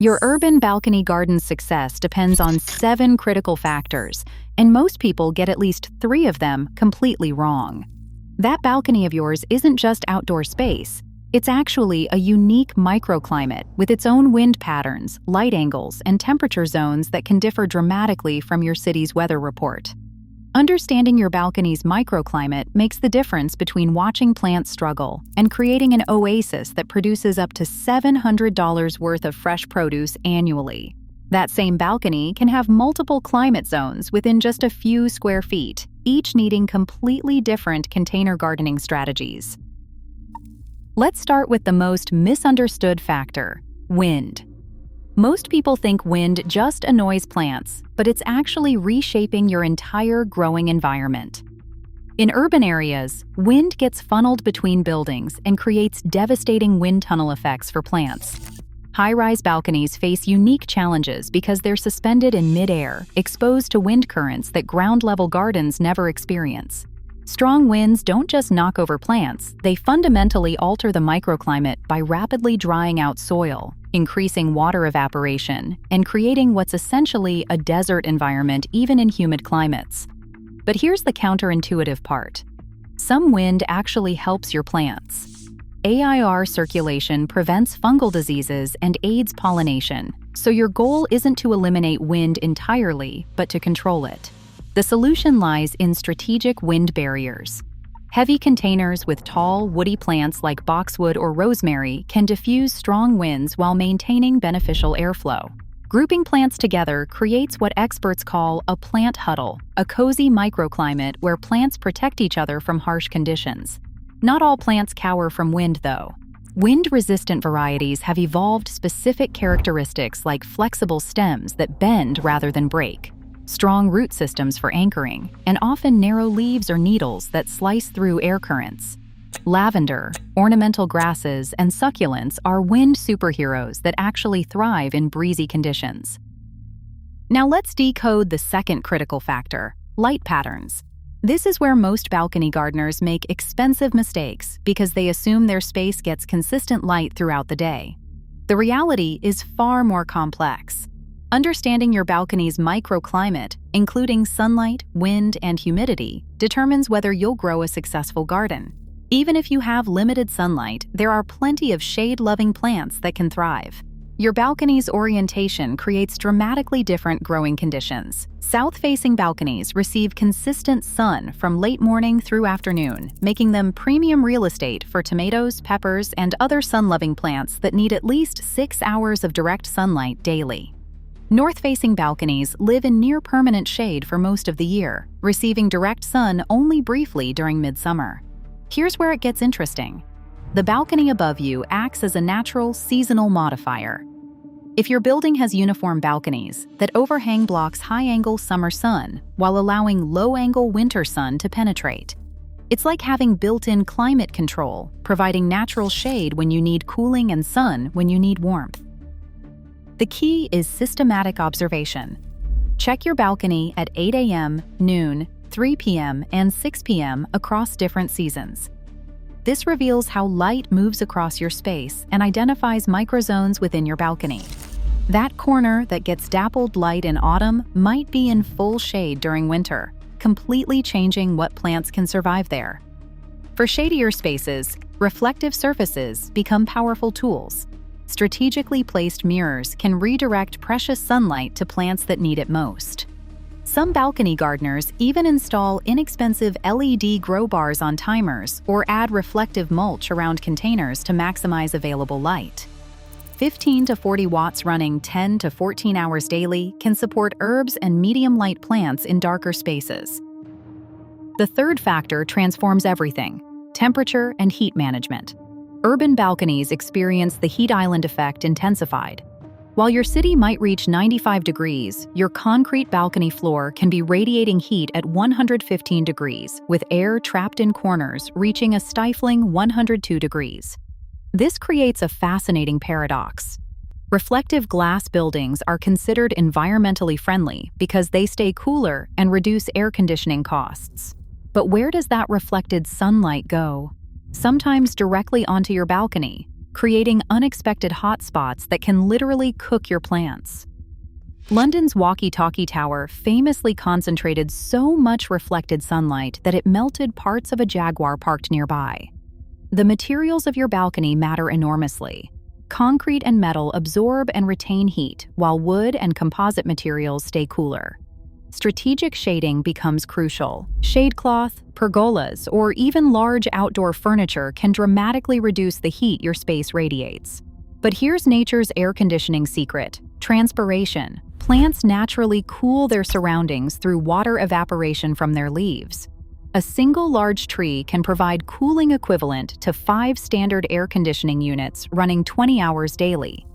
Your urban balcony garden's success depends on 7 critical factors, and most people get at least 3 of them completely wrong. That balcony of yours isn't just outdoor space. It's actually a unique microclimate with its own wind patterns, light angles, and temperature zones that can differ dramatically from your city's weather report. Understanding your balcony's microclimate makes the difference between watching plants struggle and creating an oasis that produces up to $700 worth of fresh produce annually. That same balcony can have multiple climate zones within just a few square feet, each needing completely different container gardening strategies. Let's start with the most misunderstood factor: wind. Most people think wind just annoys plants, but it's actually reshaping your entire growing environment. In urban areas, wind gets funneled between buildings and creates devastating wind tunnel effects for plants. High-rise balconies face unique challenges because they're suspended in mid-air, exposed to wind currents that ground-level gardens never experience. Strong winds don't just knock over plants, they fundamentally alter the microclimate by rapidly drying out soil, increasing water evaporation, and creating what's essentially a desert environment even in humid climates. But here's the counterintuitive part. Some wind actually helps your plants. AIR circulation prevents fungal diseases and aids pollination, so your goal isn't to eliminate wind entirely, but to control it. The solution lies in strategic wind barriers. Heavy containers with tall, woody plants like boxwood or rosemary can diffuse strong winds while maintaining beneficial airflow. Grouping plants together creates what experts call a plant huddle, a cozy microclimate where plants protect each other from harsh conditions. Not all plants cower from wind, though. Wind-resistant varieties have evolved specific characteristics like flexible stems that bend rather than break, strong root systems for anchoring, and often narrow leaves or needles that slice through air currents. Lavender, ornamental grasses, and succulents are wind superheroes that actually thrive in breezy conditions. Now let's decode the second critical factor: light patterns. This is where most balcony gardeners make expensive mistakes because they assume their space gets consistent light throughout the day. The reality is far more complex. Understanding your balcony's microclimate, including sunlight, wind, and humidity, determines whether you'll grow a successful garden. Even if you have limited sunlight, there are plenty of shade-loving plants that can thrive. Your balcony's orientation creates dramatically different growing conditions. South-facing balconies receive consistent sun from late morning through afternoon, making them premium real estate for tomatoes, peppers, and other sun-loving plants that need at least 6 hours of direct sunlight daily. North-facing balconies live in near-permanent shade for most of the year, receiving direct sun only briefly during midsummer. Here's where it gets interesting. The balcony above you acts as a natural seasonal modifier. If your building has uniform balconies that overhang blocks high-angle summer sun while allowing low-angle winter sun to penetrate, it's like having built-in climate control, providing natural shade when you need cooling and sun when you need warmth. The key is systematic observation. Check your balcony at 8 a.m., noon, 3 p.m., and 6 p.m. across different seasons. This reveals how light moves across your space and identifies microzones within your balcony. That corner that gets dappled light in autumn might be in full shade during winter, completely changing what plants can survive there. For shadier spaces, reflective surfaces become powerful tools. Strategically placed mirrors can redirect precious sunlight to plants that need it most. Some balcony gardeners even install inexpensive LED grow bars on timers or add reflective mulch around containers to maximize available light. 15 to 40 watts running 10 to 14 hours daily can support herbs and medium-light plants in darker spaces. The third factor transforms everything: temperature and heat management. Urban balconies experience the heat island effect intensified. While your city might reach 95 degrees, your concrete balcony floor can be radiating heat at 115 degrees, with air trapped in corners reaching a stifling 102 degrees. This creates a fascinating paradox. Reflective glass buildings are considered environmentally friendly because they stay cooler and reduce air conditioning costs. But where does that reflected sunlight go? Sometimes directly onto your balcony, creating unexpected hotspots that can literally cook your plants. London's walkie-talkie tower famously concentrated so much reflected sunlight that it melted parts of a jaguar parked nearby. The materials of your balcony matter enormously. Concrete and metal absorb and retain heat, while wood and composite materials stay cooler. Strategic shading becomes crucial. Shade cloth, pergolas, or even large outdoor furniture can dramatically reduce the heat your space radiates. But here's nature's air conditioning secret: transpiration. Plants naturally cool their surroundings through water evaporation from their leaves. A single large tree can provide cooling equivalent to 5 standard air conditioning units running 20 hours daily.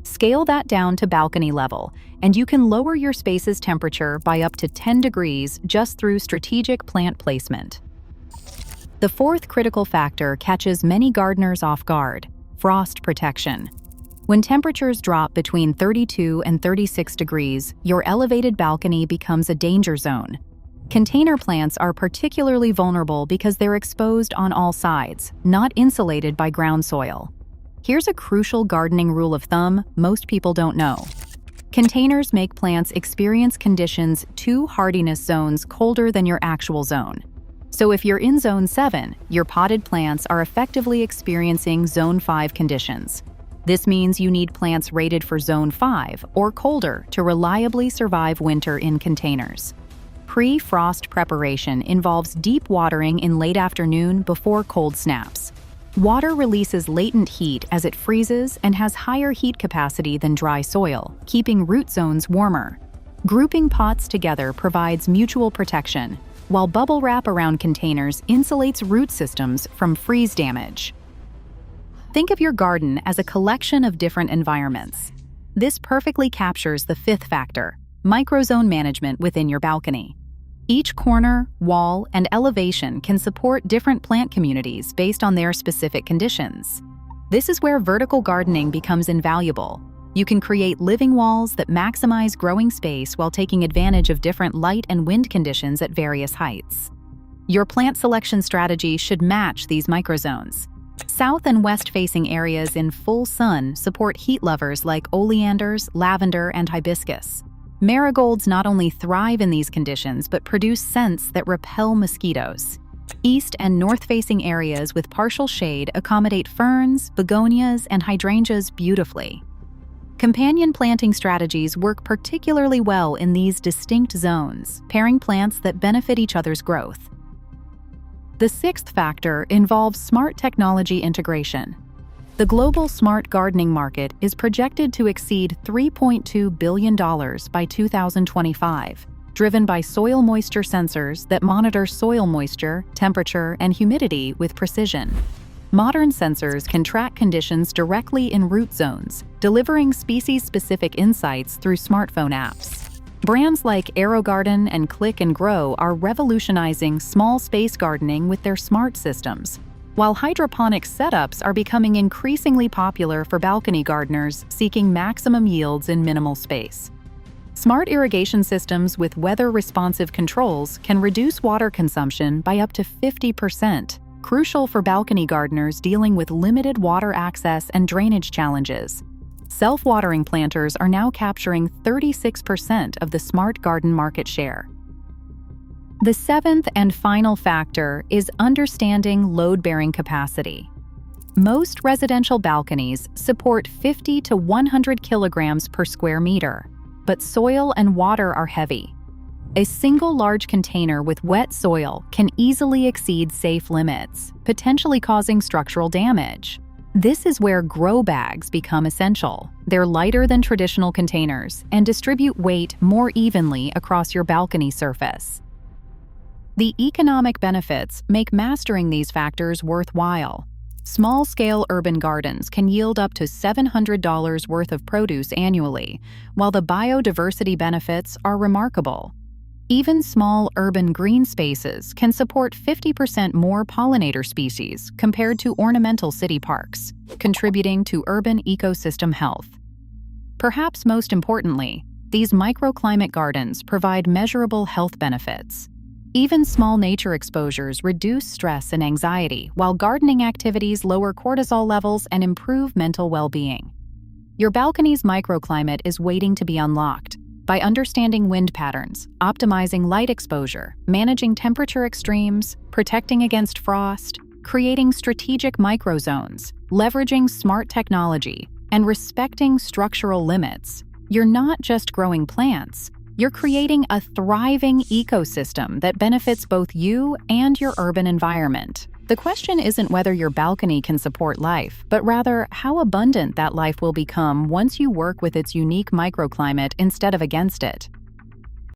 Scale that down to balcony level, and you can lower your space's temperature by up to 10 degrees just through strategic plant placement. The fourth critical factor catches many gardeners off guard: frost protection. When temperatures drop between 32 and 36 degrees, your elevated balcony becomes a danger zone. Container plants are particularly vulnerable because they're exposed on all sides, not insulated by ground soil. Here's a crucial gardening rule of thumb most people don't know. Containers make plants experience conditions 2 hardiness zones colder than your actual zone. So if you're in Zone 7, your potted plants are effectively experiencing Zone 5 conditions. This means you need plants rated for Zone 5 or colder to reliably survive winter in containers. Pre-frost preparation involves deep watering in late afternoon before cold snaps. Water releases latent heat as it freezes and has higher heat capacity than dry soil, keeping root zones warmer. Grouping pots together provides mutual protection, while bubble wrap around containers insulates root systems from freeze damage. Think of your garden as a collection of different environments. This perfectly captures the fifth factor: microzone management within your balcony. Each corner, wall, and elevation can support different plant communities based on their specific conditions. This is where vertical gardening becomes invaluable. You can create living walls that maximize growing space while taking advantage of different light and wind conditions at various heights. Your plant selection strategy should match these microzones. South and west-facing areas in full sun support heat lovers like oleanders, lavender, and hibiscus. Marigolds not only thrive in these conditions but produce scents that repel mosquitoes. East and north-facing areas with partial shade accommodate ferns, begonias, and hydrangeas beautifully. Companion planting strategies work particularly well in these distinct zones, pairing plants that benefit each other's growth. The sixth factor involves smart technology integration. The global smart gardening market is projected to exceed $3.2 billion by 2025, driven by soil moisture sensors that monitor soil moisture, temperature, and humidity with precision. Modern sensors can track conditions directly in root zones, delivering species-specific insights through smartphone apps. Brands like AeroGarden and Click and Grow are revolutionizing small space gardening with their smart systems, while hydroponic setups are becoming increasingly popular for balcony gardeners seeking maximum yields in minimal space. Smart irrigation systems with weather-responsive controls can reduce water consumption by up to 50%, crucial for balcony gardeners dealing with limited water access and drainage challenges. Self-watering planters are now capturing 36% of the smart garden market share. The seventh and final factor is understanding load-bearing capacity. Most residential balconies support 50 to 100 kilograms per square meter, but soil and water are heavy. A single large container with wet soil can easily exceed safe limits, potentially causing structural damage. This is where grow bags become essential. They're lighter than traditional containers and distribute weight more evenly across your balcony surface. The economic benefits make mastering these factors worthwhile. Small-scale urban gardens can yield up to $700 worth of produce annually, while the biodiversity benefits are remarkable. Even small urban green spaces can support 50% more pollinator species compared to ornamental city parks, contributing to urban ecosystem health. Perhaps most importantly, these microclimate gardens provide measurable health benefits. Even small nature exposures reduce stress and anxiety, while gardening activities lower cortisol levels and improve mental well-being. Your balcony's microclimate is waiting to be unlocked. By understanding wind patterns, optimizing light exposure, managing temperature extremes, protecting against frost, creating strategic microzones, leveraging smart technology, and respecting structural limits, you're not just growing plants, you're creating a thriving ecosystem that benefits both you and your urban environment. The question isn't whether your balcony can support life, but rather how abundant that life will become once you work with its unique microclimate instead of against it.